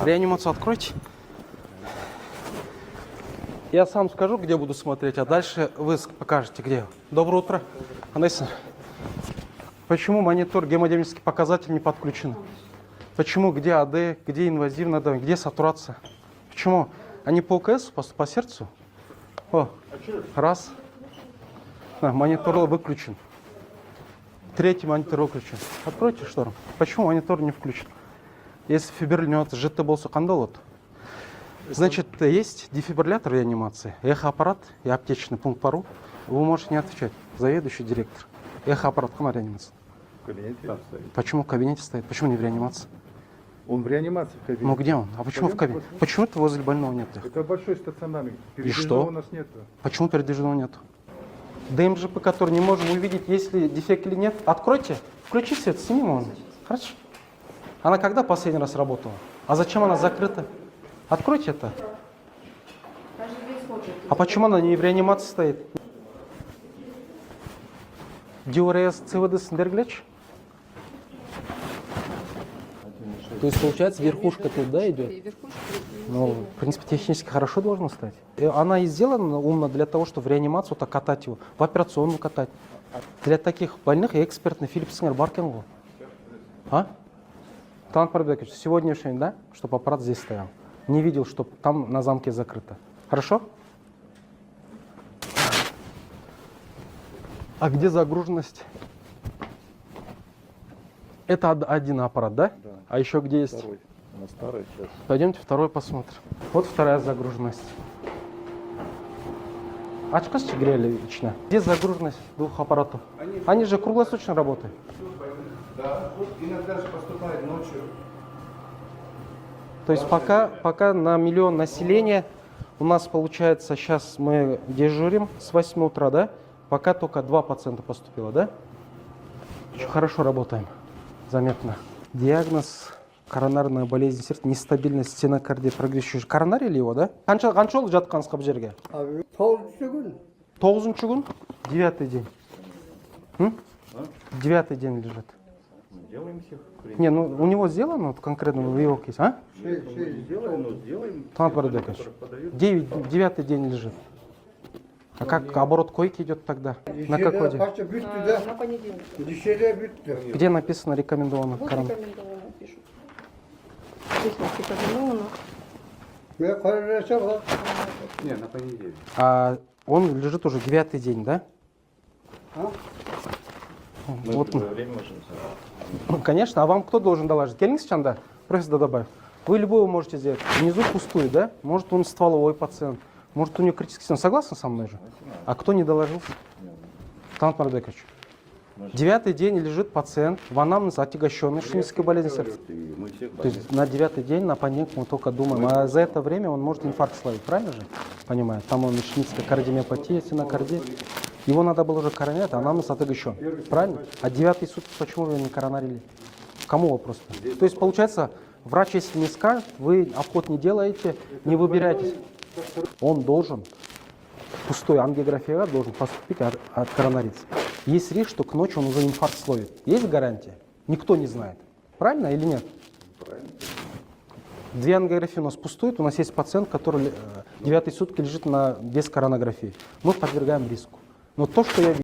Реанимацию откройте. Я сам скажу, где буду смотреть, а дальше вы покажете, где. Доброе утро. Анесса, почему монитор гемодинамический показатель не подключен? Почему? Где АД, где инвазивное давление, где сатурация? Почему? Они по ОКС, по сердцу? О, раз. Монитор выключен. Третий монитор выключен. Откройте штору. Почему монитор не включен? Если фибриллинат ЖТ болса қандай болады? Значит, есть дефибриллятор реанимации, эхоаппарат и аптечный пункт пару. Вы можете не отвечать. Заведующий директор. Эхоаппарат на реанимации. В кабинете там стоит. Почему в кабинете стоит? Почему не в реанимации? Он в реанимации в кабинете. Ну где он? А почему в кабинете? Почему это возле больного нет? Это большой стационарный. И что? У нас нет. Почему передвижного нет? ДМЖП, который не можем увидеть, есть ли дефект или нет. Откройте, включи свет, сними его. Хорошо. Она когда последний раз работала? А зачем она закрыта? Откройте это. А почему она не в реанимации стоит? Диурез ЦВД Сендергляч? То есть, получается, верхушка тут, да, идет? Ну, в принципе, технически хорошо должно стать. И она и сделана умно для того, чтобы в реанимацию так катать его, в операционную катать. Для таких больных и экспертный Филипп Сингер Баркингу. А? Талант Парбекович, сегодняшний, да, чтобы аппарат здесь стоял. Не видел, чтобы там на замке закрыто. Хорошо? А где загруженность? Это один аппарат, да? Да. А еще где есть? Второй. На старый сейчас. Пойдемте второй посмотрим. Вот вторая загруженность. Очкасти грели лично. Где загруженность двух аппаратов? Они же круглосуточно работают. Да, иногда же поступает ночью. То есть пока на миллион населения у нас получается, сейчас мы дежурим с 8 утра, да? Пока только 2 пациента поступило, да? Еще хорошо работаем. Заметно. Диагноз коронарная болезнь сердца, нестабильность стенокардия, прогрессирующий. Коронарий ли его, да? Қанша жыл жатқансыз бұл жерге? 9-ші күн. 9-шы күн? 9-й день. 9-й день лежит. Делаем всех. Не, ну у него сделано вот конкретно в его кейсе, а? Сделаем, но сделаем. Талант Парбекович, 9-й день лежит. А как оборот койки идет тогда? На какой день? На понедельник. Дешевле бітті. Где написано рекомендовано? Вот рекомендовано пишут. Здесь вот рекомендовано. Мен қарараса бар. Не, на понедельник. А он лежит уже 9-й день, да? А? Вот, Время можем. ну, конечно, а вам кто должен доложить? Келіңіз Чанда, профессор Дадабаев. Вы любого можете сделать. Внизу пустую, да? Может, он стволовой пациент. Может, у него критический стен. Согласны со мной же? А кто не доложил? Талант Парбекович. 9-й день лежит пациент в анамнез отягощенной ишемической болезни сердца. То есть на 9-й день, на понедельник мы только думаем. А за это время он может инфаркт словить, правильно же? Понимаю. Там он ишемическая кардиомиопатия, стенокардия. Его надо было уже коронять, а анамнез отягощен. Правильно? А 9-й сутки почему вы не коронарили? Кому вопрос? То есть получается, врач, если не скажет, вы обход не делаете, не выбираетесь. Он должен, пустой ангиография должен поступить, откоронариться. Есть риск, что к ночи он уже инфаркт словит. Есть гарантия? Никто не знает. Правильно или нет? Правильно. 2 ангиографии у нас пустуют. У нас есть пациент, который 9-й сутки лежит без коронографии. Мы подвергаем риску. Но то, что я